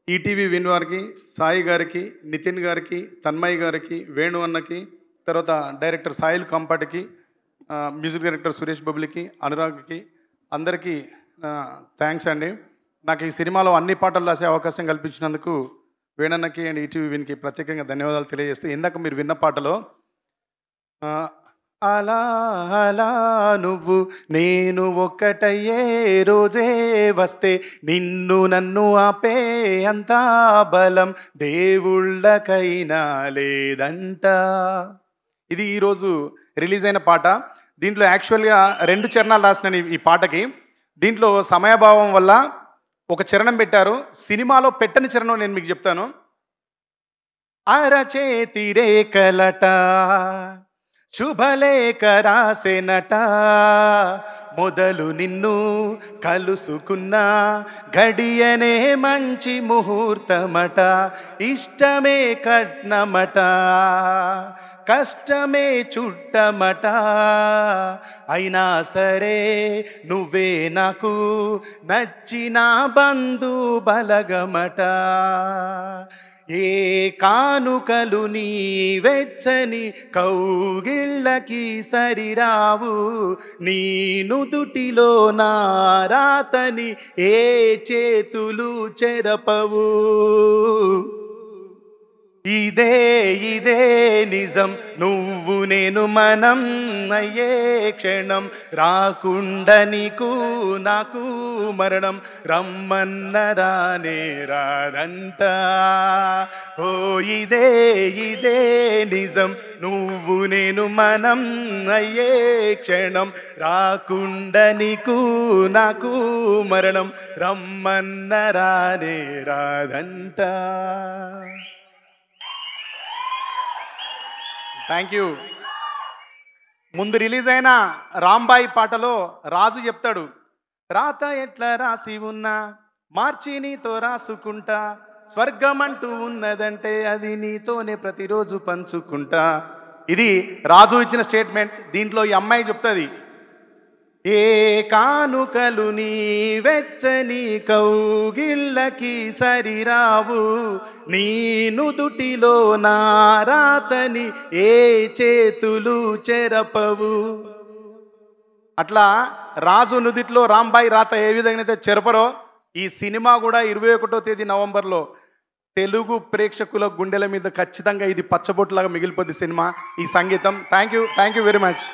ETV win వారికి, సాయి గారికి, నితిన్ గారికి, తన్మయ్ గారికి, వేణు అన్నకి, తర్వాత డైరెక్టర్ సాయిల్ కంపాటికి, మ్యూజిక్ డైరెక్టర్ సురేష్ బబ్లికి, అనురాగ్కి అందరికీ థ్యాంక్స్ అండి. నాకు ఈ సినిమాలో అన్ని పాటలు రాసే అవకాశం కల్పించినందుకు వేణన్నకి అండ్ ఈటీవీ విన్కి ప్రత్యేకంగా ధన్యవాదాలు తెలియజేస్తూ, ఇందాక మీరు విన్న పాటలో అలా అలా నువ్వు నేను ఒక్కటయ్యే రోజే వస్తే నిన్ను నన్ను ఆపే అంతా బలం దేవుళ్ళకైనా లేదంట. ఇది ఈరోజు రిలీజ్ అయిన పాట. దీంట్లో యాక్చువల్గా 2 చరణాలు రాసినాను ఈ పాటకి. దీంట్లో సమయభావం వల్ల ఒక చరణం పెట్టారు. సినిమాలో పెట్టని చరణం నేను మీకు చెప్తాను. అరచేతి రేఖలట శుభలేఖ రాసెనట, మొదలు నిన్ను కలుసుకున్న గడియనే మంచి ముహూర్తమట, ఇష్టమే కట్నమట కష్టమే చుట్టమట, అయినా సరే నువ్వే నాకు నచ్చిన బంధు బలగమట, ఏ కానుకలు నీ వెచ్చని కౌగిళ్ళకి సరిరావు, నీ నుదుటిలో నా రాతని ఏ చేతులు చెరపవు, ఇదే ఇదే నిజం నువ్వు నేను మనం అయ్యే క్షణం, రాకుండా నీకు నాకు మరణం, రమ్మన్న రానే రాదంట. ఓ ఇదే ఇదే నిజం నువ్వు నేను మనం అయ్యే క్షణం, రాకుండా నీకు నాకు మరణం, రమ్మన్న రానే రాదంట. Thank you. ముందు రిలీజ్ అయిన రాంబాయి పాటలో రాజు చెప్తాడు, రాత ఎట్లా రాసి ఉన్నా మార్చి నీతో రాసుకుంటా, స్వర్గం అంటూ ఉన్నదంటే అది నీతోనే ప్రతిరోజు పంచుకుంటా. ఇది రాజు ఇచ్చిన స్టేట్మెంట్. దీంట్లో ఈ అమ్మాయి చెప్తుంది, ఏ కానుకలు నీ వెచ్చని కౌగిళ్ళకి సరిరావు, నీ నుదుటిలో నా రాతని ఏ చేతులు చెరపవు. అట్లా రాజు నుదిట్లో రాంబాయి రాత ఏ విధంగా అయితే చెరపరో, ఈ సినిమా కూడా 21వ తేదీ నవంబర్లో తెలుగు ప్రేక్షకుల గుండెల మీద ఖచ్చితంగా ఇది పచ్చబొట్టులాగా మిగిలిపోద్ది సినిమా, ఈ సంగీతం. Thank you very much.